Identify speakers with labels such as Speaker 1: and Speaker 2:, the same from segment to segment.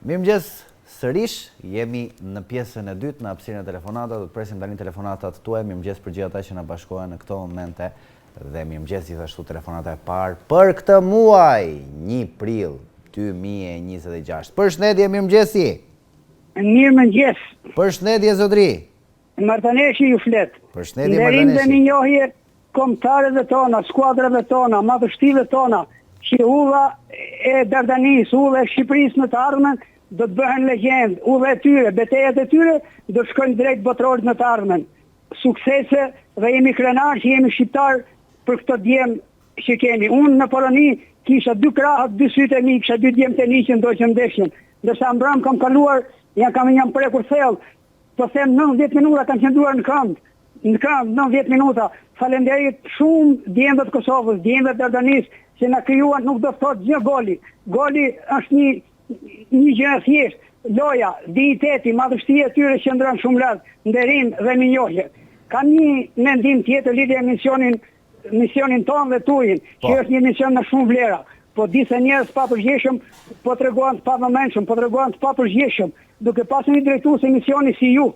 Speaker 1: Mirëmëngjes sërish, jemi në pjesën e dytë në hapësirën e telefonatat, do të presim tani telefonatat tuaja. Mirëmëngjes për gjithë ata që na bashkohen në këto momente dhe mirëmëngjes gjithashtu telefonata e parë për këtë muaj, 1 prill 2026. Përshëndetje, mirëmëngjesi.
Speaker 2: Mirëmëngjes.
Speaker 1: Përshëndetje zotri.
Speaker 2: Martaneshi ju flet.
Speaker 1: Përshëndetje Martaneshi.
Speaker 2: Dhe minjohje kombëtarëve tona, skuadrave tona, madhështive tona, që uva e Dardanis, uva e Shqipërisë në të ardhmen, do të bëhen legjend, uva e tyre, betejat e tyre, do të shkojnë drejt botrorit në të ardhmen. Suksese dhe jemi krenarë që jemi shqiptarë për këtë djem që kemi. Unë në Poloni kisha 2 krahët, 2 sytë e mi, kisha 2 djem të një që ndoqën ndeshjen. Ndërsa mbram kam kaluar, jam prekur thellë, po them 90 minuta kam qëndruar në këmbë. Në këmbë 90 minuta. Falenderit shumë djemve të Kosovës, djemve të Dardanis, që na krijuan, nuk do të thotë gjë goli. Goli është një gjë e thjeshtë. Loja, digniteti, madhështia e tyre qëndron shumë lart, nderim dhe minjohje. Kam një mendim tjetër lidhje me misionin tonë dhe tuajin, që është një mision me shumë vlera. Po disa njerëz pa përgjegjshëm po treguan të pavëmendshëm, po treguan të papërgjegjshëm, duke pasur një drejtues e misioni si ju.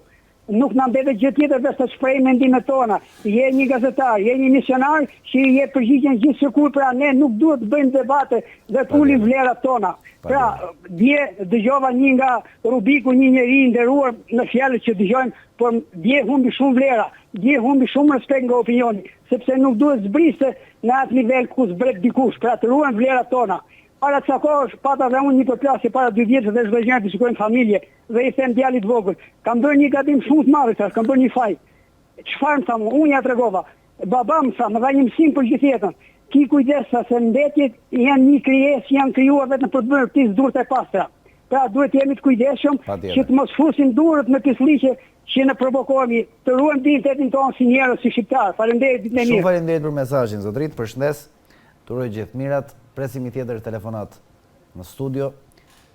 Speaker 2: Nuk na mbetet gjë tjetër veç të shprehim mendimet tona. Je një gazetar, je një misionar që i jep përgjigjen gjithsesi, pra ne nuk duhet të bëjmë debate dhe pulim vlerat tona. Pra, dje dëgjova një nga Rubiku, një njeri i nderuar në fjalët që dëgjojmë, por dje humbi shumë vlera, dje humbi shumë respekt nga opinioni, sepse nuk duhet zbriste në atë nivel ku zbret dikush, pra të ruajmë vlerat tona. Para të sakosh, pata dhe unë një përplasje para 2 vjetë dhe zhvëgjën të shikojnë familje dhe i them djalit vogël. Kam bërë një gatim shumë të madh, kam bërë një faj. Çfarë më thamë? Unë ja tregova. Baba më tha, më dha një mësim për gjithë jetën. Ki kujdes se mbetjet janë një krijesë, janë krijuar vetëm për të bërë pis durët e pastra. Pra duhet jemi të kujdesshëm që të mos fusim durët me pisliqe që ne provokohemi, të ruajmë dignitetin tonë si njerëz, si shqiptar. Faleminderit, ditë e mirë.
Speaker 1: Shumë faleminderit për mesazhin zotrit, përshëndes. Turoj gjithë mirat. Presim i tjetër telefonat në studio.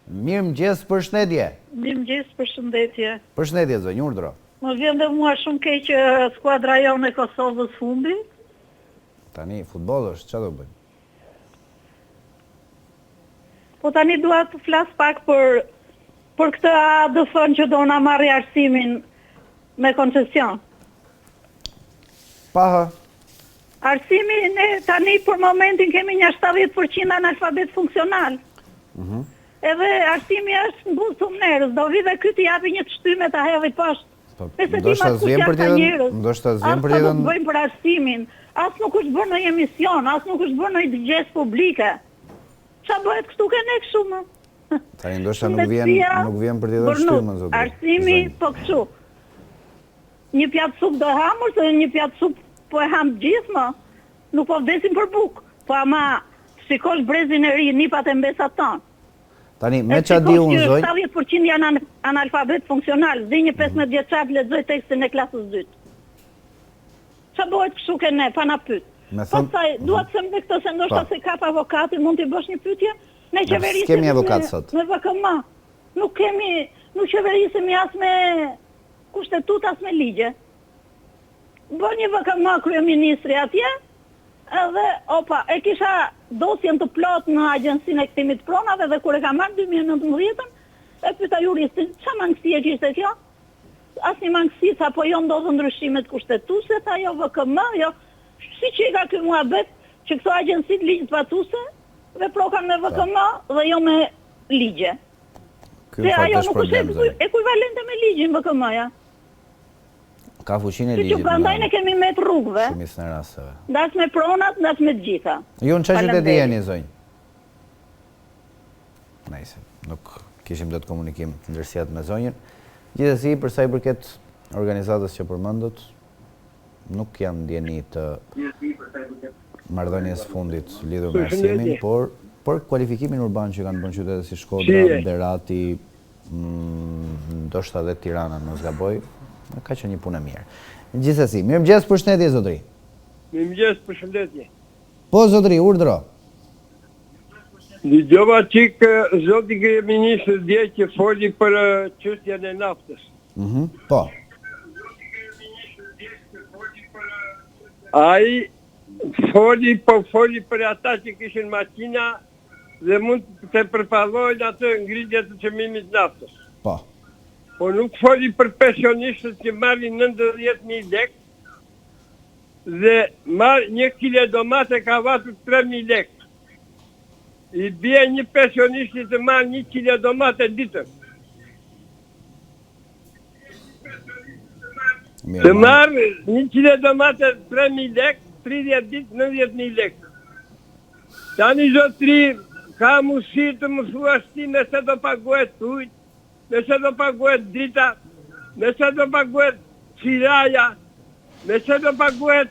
Speaker 1: Mirëmëngjes, përshëndetje.
Speaker 3: Mirëmëngjes, përshëndetje.
Speaker 1: Përshëndetje, zonjë, urdhëro.
Speaker 3: Më vjen dhe mua shumë keq që skuadra jonë e Kosovës humbi.
Speaker 1: Tani futboll është, çfarë do bëjmë?
Speaker 3: Po tani dua të flas pak për këtë ADF-n që do na marrë arsimin me koncesion.
Speaker 1: Paha.
Speaker 3: Arsimi ne tani për momentin kemi një 70% analfabet funksional. Edhe arsimi është mbush tumnerës, do vi dhe ky të japi një të shtyme ta hedhë poshtë.
Speaker 1: Ndoshta zgjem për tjetër, ndoshta zgjem për tjetër.
Speaker 3: As nuk bëjmë për arsimin, as nuk është bërë në emision, as nuk është bërë në dëgjes publike. Ç'a bëhet këtu ke ne kështu më?
Speaker 1: Tani ndoshta nuk vjen për tjetër shtymë zot.
Speaker 3: Arsimi po kështu. Një pjatë supë do hamur, se një pjatë supë po e ham gjithë më, nuk po vdesim për bukë, po ama shikosh brezin e ri, nipat e mbesat tonë.
Speaker 1: Tani, me qa di unë zoj...
Speaker 3: 70% janë analfabet funksional, dhe një 15 vjeçar të lexoj tekstin e klasës 2. Qa bëhet kështu ke ne, pa na pyet. Pastaj, dua të them dhe këtë se ndoshta se kap avokati, mund t'i bësh një pyetje? Ne qeverisim
Speaker 1: s'kemi avokat sot.
Speaker 3: Me VKM. Nuk qeverisemi as me kushtetut, as me ligje. Bër një VKM kryeministri atje, edhe, e kisha dosjen të plot në agjensinë e kthimit pronave dhe kur e ka marrë 2019, e pyeta juristin, ç'a mangësie që ishte kjo? Asnjë mangësi, sa po jo ndodhen ndryshimet kushtetuese, tha jo VKM, jo. Si që i ka ky muhabet, që këto agjensit ligjit patuese veprokan me VKM dhe jo me ligje. Se ajo nuk është ekuivalente me ligjin VKM-ja.
Speaker 1: Ka fuqinë e ligjit.
Speaker 3: Që prandaj ne kemi me rrugëve.
Speaker 1: Shumicën e rasteve.
Speaker 3: Ndas me pronat, ndas me të gjitha.
Speaker 1: Ju në çfarë qyteti jeni zonjë? Nice. Nuk kishim dot komunikim ndërsjellë me zonjën. Gjithsesi, për sa i përket organizatës që përmendët, nuk jam ndjeni të marrëdhënies fundit lidhur me arsimin, por për kualifikimin urban që kanë bërë qytete si Shkodra, Derati, ndoshta edhe Tirana, mos gaboj. Ka që një punë e mirë. Gjithsesi, mirëmëngjes, përshëndetje zotri.
Speaker 4: Mirëmëngjes, përshëndetje.
Speaker 1: Po zotri, urdhëro.
Speaker 4: Dëgjova çik zoti kryeministri dje që foli për çështjen e naftës.
Speaker 1: Po.
Speaker 4: Ai foli për ata që kishin makina dhe mund të përpallojnë atë ngritje të çmimit të naftës.
Speaker 1: Po.
Speaker 4: Po nuk foli për pensionistët që marrin 90.000 lekë dhe marr 1 kilo domate ka vatur 3.000 lekë. I bie një pensionisti të marrë 1 kilo domate ditën. Të marrë 1 kilo domate 3.000 lekë, 30 ditë 90.000 lekë. Tani zotri, ka mundësi të më thuash ti nëse do paguhet ujë, nëse do paguhet drita, nëse do paguhet qiraja, nëse do paguhet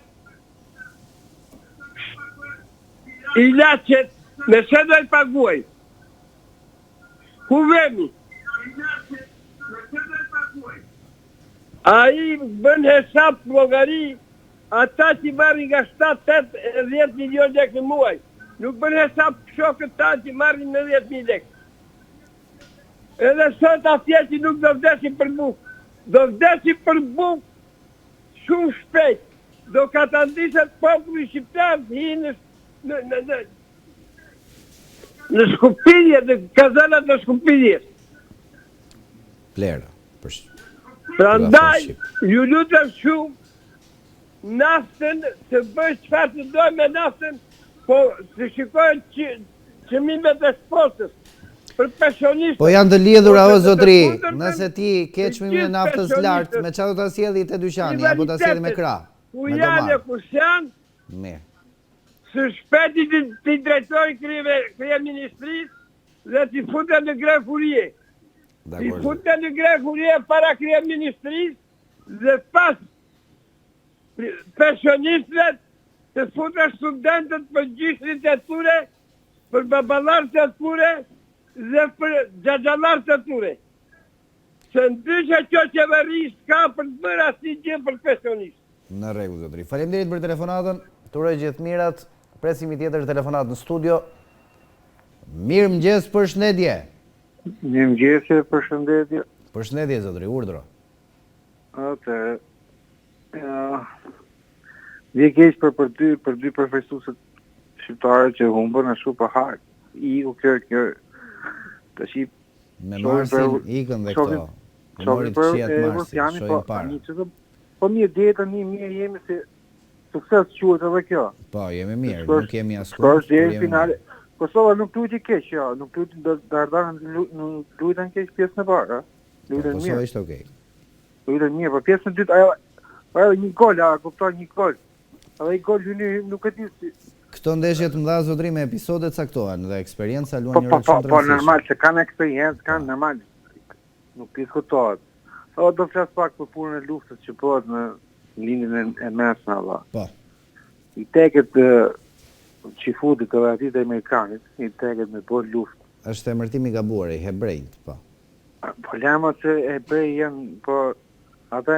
Speaker 4: ilaqet, nëse do i paguaj. Ku vemi? A i bën hesap llogari ata që marrin nga 7-8-10 milion lekë në muaj. Nuk bën hesap shokët ta që marrin 90.000 lekë. Edhe sot atje që nuk do vdesin për bukë. Do vdesin për bukë shumë shpejt. Do katandishet populli shqiptar të hinë në Shkupilje, në kazanat në Shkupilje.
Speaker 1: Plera.
Speaker 4: Prandaj, ju lutem shumë, naftën, të bëj çfarë të dojë me naftën, po të shikojnë çmimet e spotës. Për pensionistë.
Speaker 1: Po janë të lidhura o zotri, nëse ti ke çmimin e naftës lart, me çfarë do ta sjelli te dyqani apo ta sjelli me krah?
Speaker 4: Ku janë kush janë?
Speaker 1: Mirë.
Speaker 4: Së shpeti të drejtori kryeministrisë dhe t'i futen në grefurie. T'i futen në grefurie para kryeministrisë dhe pas pensionistëve të futen studentët për gjyshrit e ture, për babalarët e ture dhe për xhaxhallarët e ture. Se ndryshe kjo qeveri s'ka për të bërë asnjë gjë për pensionistë.
Speaker 1: Në rregull zotri. Faleminderit për telefonatën. Turoj gjithë mirat. Presim i tjetër telefonat në studio. Mirëmëngjes, përshëndetje.
Speaker 5: Mirëmëngjes, përshëndetje.
Speaker 1: Përshëndetje zotri, urdhro.
Speaker 5: Atëherë, vje keq për dy profesorët shqiptarë që humbën ashtu pa hak. Iku kjo tash
Speaker 1: me marsin ikën dhe këto. Shohin për
Speaker 5: emocioni, po mirë dieta mirë jemi se sukses quhet edhe kjo.
Speaker 1: Po, jemi mirë, nuk kemi askush.
Speaker 5: Deri finale. Kosova nuk luajti keq, jo, nuk luajti Dardanën, nuk luajtën keq pjesën e parë, luajtën mirë.
Speaker 1: Kosova ishte okay.
Speaker 5: Luajtën mirë, por pjesën e dytë ajo një gol, kupton një gol. Edhe i gol hyni nuk e di si.
Speaker 1: Këto ndeshje të mëdha zotri me episode caktohen dhe eksperjenca luan një rol shumë të
Speaker 5: rëndësishme. Po normal, se kanë eksperiencë, kanë normal. Nuk diskutohet. O do flas pak për punën e luftës që bëhet në lindjen e mesme valla.
Speaker 1: Po.
Speaker 5: I teket çifudit të atit e amerikanit, i teket me bërë luftë.
Speaker 1: Është emërtim i gabuar i hebrejt, po.
Speaker 5: Po lama se hebrej janë, po ata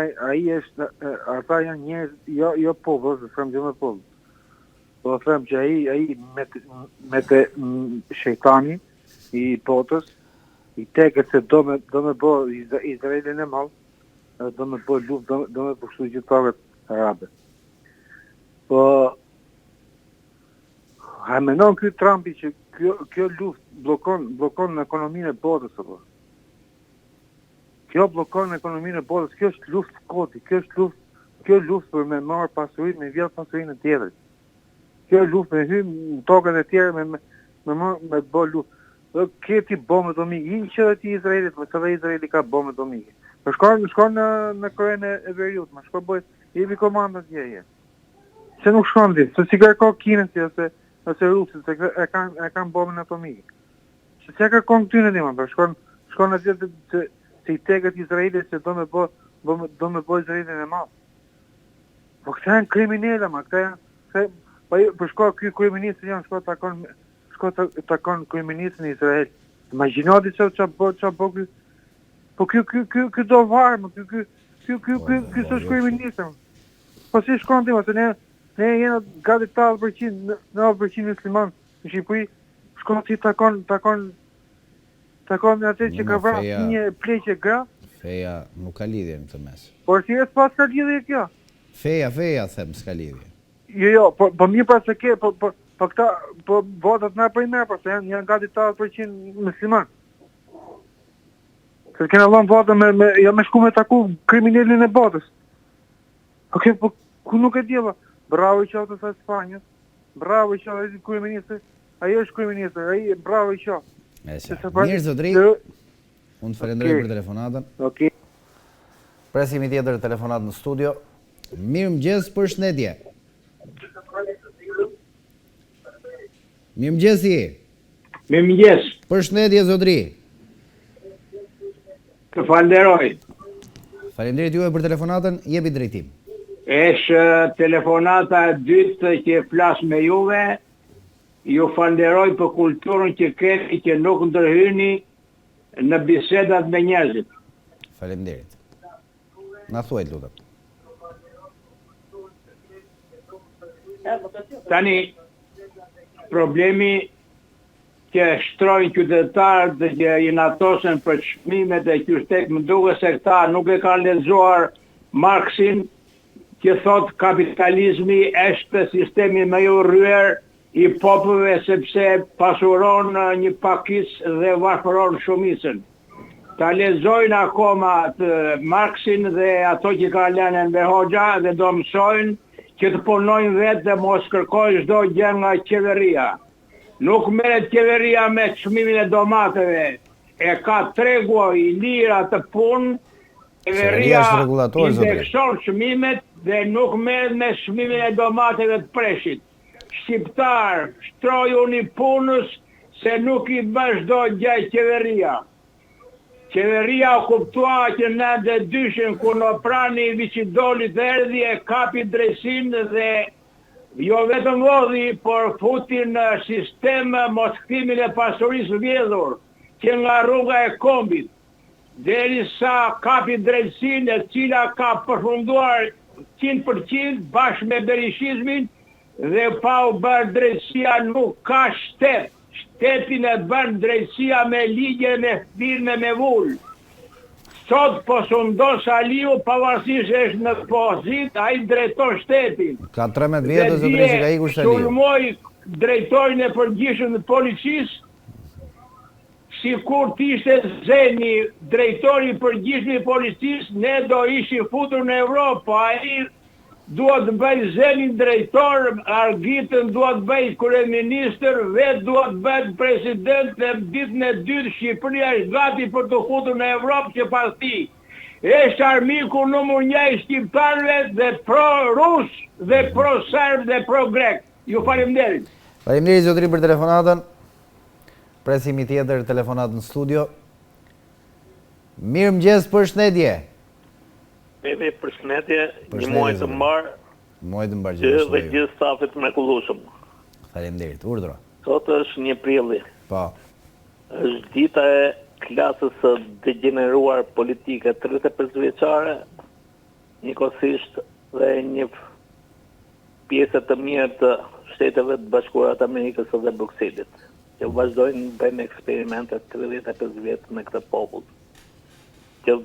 Speaker 5: janë njerëz, jo popull, se them gjë me popull. Po them që ai me të shejtani i botës i teket se do me bë Izraelin e madh, do me bë luftë, do me pushtu gjithë arabe. Po a menon ky Trumpi që kjo luftë bllokon ekonominë e botës apo? Kjo bllokon ekonominë e botës, kjo është luftë koti, kjo luftë për me marr pasurinë, me vjedh pasurinë e tjetrit. Kjo luftë me hym në tokën e tjera me bë luftë. Do këti bombë atomike, që ti Izraelit, po edhe Izraeli ka bombë atomike. Po shkon në Korenë e Veriut, më shkon bëj jepi komandën atje. Se nuk shkon ti, se si kërkon Kinën ose Rusët, se e kanë bombën atomike. Se çka kërkon këty në dimën, po shkon atje se i teket Izraelit se do me bë Izraelin e madh. Po këta janë kriminalë, ma këta janë po shko ky kryeminist janë takon kryeministin e Izrael. Imagjinoni se ç'a bë ky. Po ky do varë, ky s'është kryeminist. Po si shkon ti, se ne jemi gati 80%, 90% musliman në Shqipëri, shkon ti takon atë që ka vrarë një pleqe gra.
Speaker 1: Feja nuk ka lidhje në këtë mes.
Speaker 5: Por si e s'pas ka lidhje kjo?
Speaker 1: Feja them s'ka lidhje.
Speaker 5: Jo, po mirë pra se ke, po Po këta, po votat na për merë, se janë gati 80% musliman. Se kena dhënë vota me shku me taku kriminalin e botës. Okej, po ku nuk e djeva? Bravo i qoftë sa Spanjës. Bravo i qoftë ai kryeministri. Ai është kryeministri, ai bravo i qoftë.
Speaker 1: Mirë zotëri. Unë të falenderoj për telefonatën.
Speaker 5: Okej.
Speaker 1: Presim i tjetër telefonat në studio. Mirëmëngjes, përshëndetje. Mirëmëngjesi.
Speaker 6: Mirëmëngjes.
Speaker 1: Përshëndetje zotëri.
Speaker 6: Të falenderoj.
Speaker 1: Faleminderit juve për telefonatën, jepi drejtim.
Speaker 6: Është telefonata e dytë që flas me juve. Ju falenderoj për kulturën që keni, që nuk ndërhyni në bisedat me njerëzit.
Speaker 1: Faleminderit. Na thuaj lutem.
Speaker 6: Tani problemi që shtrojnë qytetarët dhe që inatosen për çmimet e qytetit, më duket se këta nuk e kanë lexuar Marxin, që thot kapitalizmi është sistemi më i urryer i popujve sepse pasuron një pakicë dhe varfëron shumicën. Ta lexojnë akoma Marxin dhe ato që ka lënë në Hoxha dhe do mësojnë që të punojnë vetë dhe mos kërkojnë çdo gjë nga qeveria. Nuk merret qeveria me çmimin e domateve. E ka tregu i lira të punë, qeveria indekson çmimet dhe nuk merret me çmimin e domateve të preshit. Shqiptar, shtrojuni punës se nuk i bën çdo gjë qeveria. Qeveria u kuptua që në 92-shin kur në prani Viçidolit erdhi e kapi drejtsinë dhe jo vetëm vodhi, por futi në sistem mosktimin e pasurisë vjedhur, që nga rruga e Kombit, derisa kapi drejtsinë e cila ka përfunduar 100% bashkë me berishizmin dhe pa u bërë drejtësia nuk ka shtet. Shtetin e bën drejtësia me ligje, me firme, me vull. Sot po sundos Aliu pavarësisht është në pozit, ai drejton shtetin.
Speaker 1: Ka 13 vjetë zotëri që ka ikur Aliu.
Speaker 6: Sulmoi drejtorin e përgjithshëm të policisë, sikur t'ishte Zeni drejtori i përgjithshëm i policisë, ne do ishim futur në Evropë, ai duhet të bëj Zenin drejtor, Argitën duhet të bëj kryeministër, vetë duhet të bëj president dhe ditën e dytë Shqipëria është gati për të futur në Evropë që pas ti. Është armiku numër 1 i shqiptarëve dhe pro-rus dhe pro-serb dhe pro-grek. Ju faleminderit.
Speaker 1: Faleminderit zotëri për telefonatën. Presim i tjetër telefonat në studio. Mirëmëngjes, përshëndetje.
Speaker 7: Përshëndetje, një muaj të mbarë,
Speaker 1: muaj të mbarë
Speaker 7: që dhe gjithë stafit mrekullueshëm.
Speaker 1: Faleminderit, urdhro.
Speaker 7: Sot është 1 prilli.
Speaker 1: Po.
Speaker 7: Është dita e klasës së degeneruar politike 35 vjeçare, njëkohësisht dhe një pjesë të mirë të Shteteve të Bashkuara të Amerikës dhe Brukselit, që vazhdojnë bëjnë eksperimente 35 vjetë me këtë popull. Që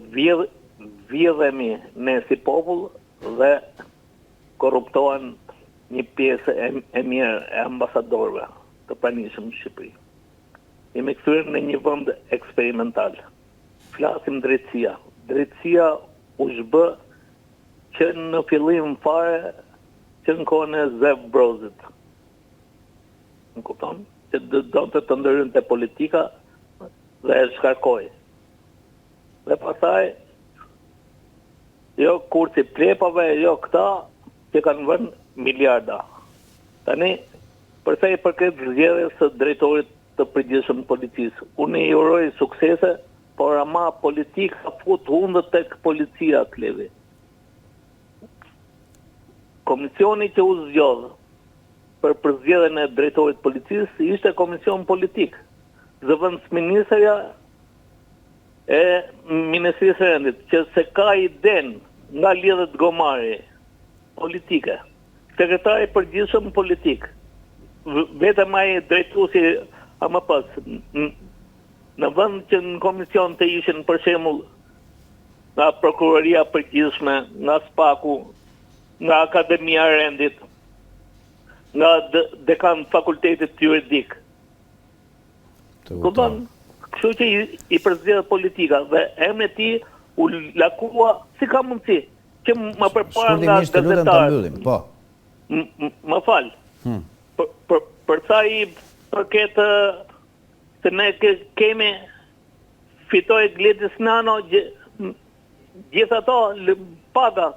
Speaker 7: vjedhemi ne si popull dhe korruptohen një pjesë e mirë e ambasadorëve të pranishëm në Shqipëri. Jemi kthyer në një vend eksperimental. Flasim drejtësia. Drejtësia u zhbë që në fillim fare që në kohën e Zev Brozit. Në kupton? Që do të ndërhynte politika dhe e shkarkoi. Dhe pastaj jo kursi plepave, jo këta që kanë vënë miliarda. Tani, përsa i përket zgjedhjes së drejtorit të përgjithshëm policisë, unë i uroj suksese, por ama politika fut hundët tek policia klevi. Komisioni që u zgjodh për përzgjedhjen e drejtorit policisë ishte komision politik. Zëvendësministërja e Ministrisë së Rendit, që se ka iden nga lidhët gomari politike, sekretari përgjithshëm politik, vetëm ai drejtuesi ama pas, në vend që në komision të ishin për shembull nga prokuroria përgjithshme, nga SPAK-u, nga Akademia e Rendit, nga dekan fakultetit juridik. Kupton? Kështu që i përzgjedh politika dhe emri i tij u lakua si ka mundësi që më përpara nga gazetarët.
Speaker 1: Po.
Speaker 7: Më fal. Për sa i përket se ne kemi fitoi Gledis Nano gjithë ato paga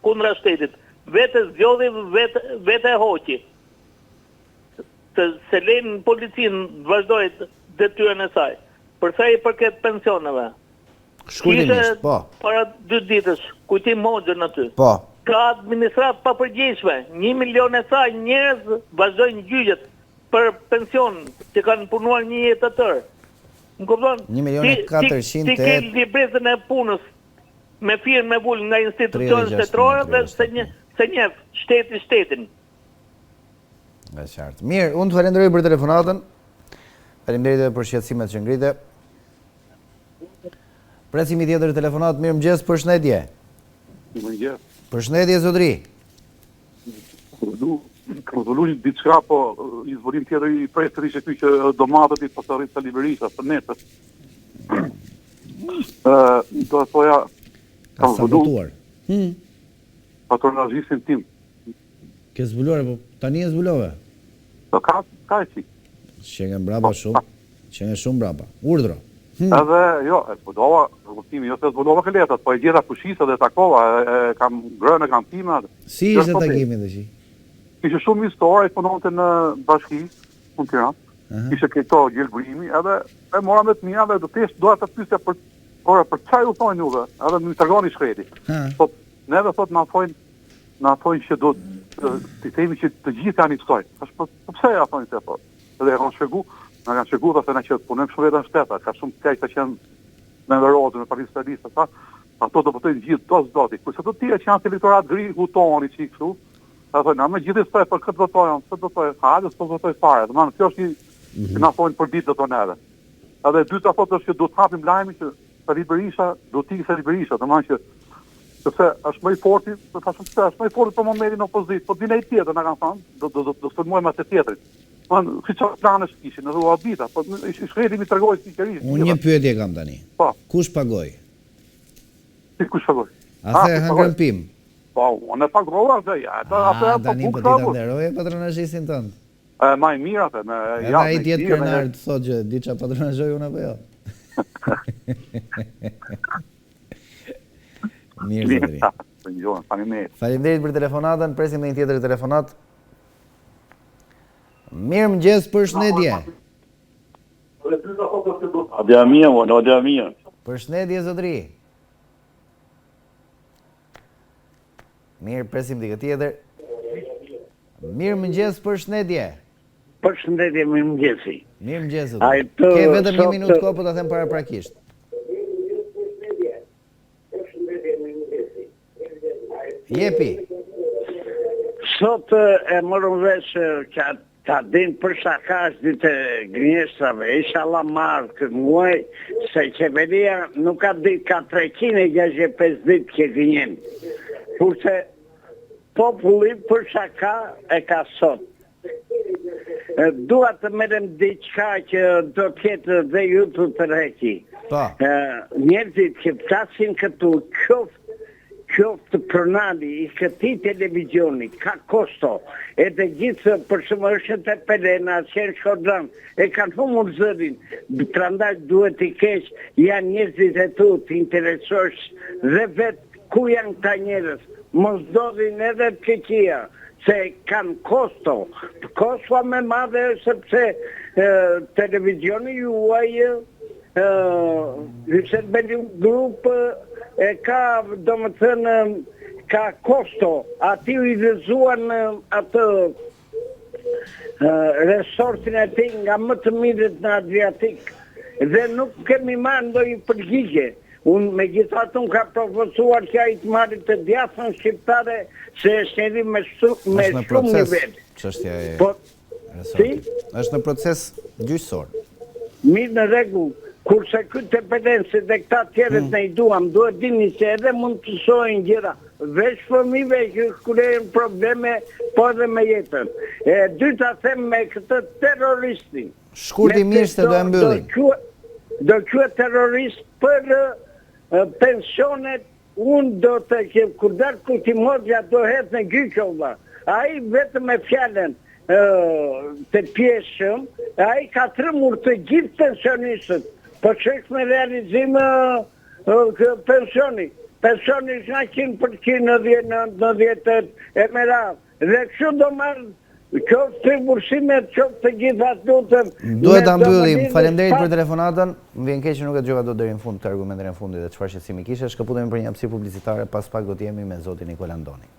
Speaker 7: kundra shtetit. Vete zgjodhi, vete e hoqi. Se lejnë policinë vazhdoj detyrën e saj. Për sa i përket pensioneve.
Speaker 1: Shkurtimisht, po.
Speaker 7: Para 2 ditësh, kujtim Hoxhën aty.
Speaker 1: Po.
Speaker 7: Ka administratë papërgjegjshme, 1 milion e saj njerëz vazhdojnë gjyqet për pension që kanë punuar një jetë të tërë. Më kupton?
Speaker 1: 1.400.000
Speaker 7: Ti ke libretën e punës me firmë me vull nga institucionet shtetërore dhe se njeh shteti shtetin.
Speaker 1: Është qartë. Mirë, unë të falenderoj për telefonatën. Faleminderit edhe për shqetësimet që ngrite. Presim i tjetër telefonat, mirëmëngjes, përshëndetje.
Speaker 5: Mirëmëngjes.
Speaker 1: Përshëndetje zotëri.
Speaker 5: Kam dhullu një diçka, po i zvolim tjetër i prestër ishte ky që domatët i pasarit të Liberisha, për netës. Do të thoja,
Speaker 1: Ka sabotuar.
Speaker 5: Patronazhistin tim.
Speaker 1: Ke zbuluar, po tani e zbulove.
Speaker 5: Po ka e qik.
Speaker 1: Që nga mbrapa shumë, që nga shumë mbrapa. Urdhro.
Speaker 5: Edhe, jo, e zbulova, rëgustimi, jo se zbulova këletat, po e gjitha pushisa dhe takova, kam grënë, kam tima.
Speaker 1: Si ishte takimi dhe që?
Speaker 5: Ishe shumë historie, punonte në bashki, në Tiranë. Ishe këto gjelbrimi, edhe e mora me të mija dhe do tesh doja të pysja për çaj u thonë juve, edhe më tregoni shkreti. Thot, neve thot na thonë që do të themi që të gjithë janë i kësaj. Tash po pse ja thonë se po? Edhe e kanë shegu dhe se na që punojmë shumë vetëm shteta, ka shumë kaq të qenë me Verozën, me Partisë Socialiste, sa ato do votojnë gjithë dos zoti. Kurse do tjerë që janë të elektorat gri, hutoni çik kështu. Ta thonë, na me gjithë së për këtë votojnë, se do thotë, hajde s'po votoj fare. Domethënë kjo është që na thonë për ditë do tonë edhe. Edhe e dyta thotë është që do të hapim lajmin që Sali Berisha do të ikë Sali Berisha, domethënë që sepse është më i forti, do thashëm se është më i forti për momentin në opozitë, po dinë ai tjetër na kanë thënë, do sulmojmë atë tjetrin. Domethënë, si çfarë planesh kishin, në rrugë habita, po shkreti mi tregoi sigurisht.
Speaker 1: Unë një pyetje kam tani.
Speaker 5: Po.
Speaker 1: Kush pagoi?
Speaker 5: Si kush pagoi?
Speaker 1: A the hëngën pim?
Speaker 5: Po, unë e pagova atë, atë
Speaker 1: tani po ti ta nderoje patronazhistin tënd.
Speaker 5: Ma i mirë atë, me
Speaker 1: ja. Ai tjetër krenar të thotë që di çfarë patronazhoj unë apo jo. Mirë zotëri. Faleminderit për telefonatën, presim edhe një tjetër telefonat. Mirëmëngjes, përshëndetje.
Speaker 5: Adja.
Speaker 1: Përshëndetje zotëri. Mirë, presim dikë tjetër. Mirëmëngjes, përshëndetje.
Speaker 8: Përshëndetje, mirëmëngjesi.
Speaker 1: Mirëmëngjes zotëri. Ke vetëm 1 minutë kohë, po ta them paraprakisht. Jepi.
Speaker 8: Sot e morëm vesh që ta din për shakash ditë gënjeshtrave, inshallah marrë këtë muaj, se qeveria nuk ka ditë ka 365 ditë që gënjen. Kurse populli për shaka e ka sot. Dua të merrem diçka që do të ketë dhe ju të tërheqi. Njerëzit që flasin këtu qoftë pronali i këtij televizioni ka kosto, edhe gjithë për shumë është të Pelena, Qenë Shkodran, e kanë humur zërin, prandaj duhet i keq, janë njerëzit e tu të interesosh dhe vetë ku janë ta njerëz, mos dodhin edhe të keqia, se kanë kosto me madhe sepse televizioni juaj Hyshet Beli Grup e ka, do më thënë, ka kosto, ati u i dhezuan atë resortin e ti nga më të mirët në Adriatik dhe nuk kemi marrë ndonjë përgjigje. Unë me gjithatë unë ka proposuar që a i të marrë të djasën shqiptare se e shëri me shumë nivel.
Speaker 1: Çështja e resortit. Është në proces gjyqësor.
Speaker 8: Mirë në rregull. Kurse këtë pendense dhe këta tjerët ne I duam, duhet dini se edhe mund të sojnë gjëra, veç fëmijëve që krejnë probleme, po edhe me jetën. E dyta them me këtë terroristin.
Speaker 1: Shkurti mirë se do e mbyllim.
Speaker 8: Do quhet terrorist për pensionet, unë do të që kur dalë Kutimodja do hetë në Gjykova. Ai vetëm me fjalën të pjeshëm, ai ka tremur të gjithë pensionistët, po çesh me realizim pensioni. Pensioni është 100% në 10 e merat. Dhe kështu do marrë qoftë të bursimet, qoftë të gjitha lutëm.
Speaker 1: Duhet ta mbyllim. Faleminderit për telefonatën. Më vjen keq që nuk e dëgjova dot deri në fund të argumentin e fundit dhe çfarë shqetësimi kishe. Shkëputemi për një hapësirë publicitare, pas pak do të jemi me zotin Nikola Ndoni.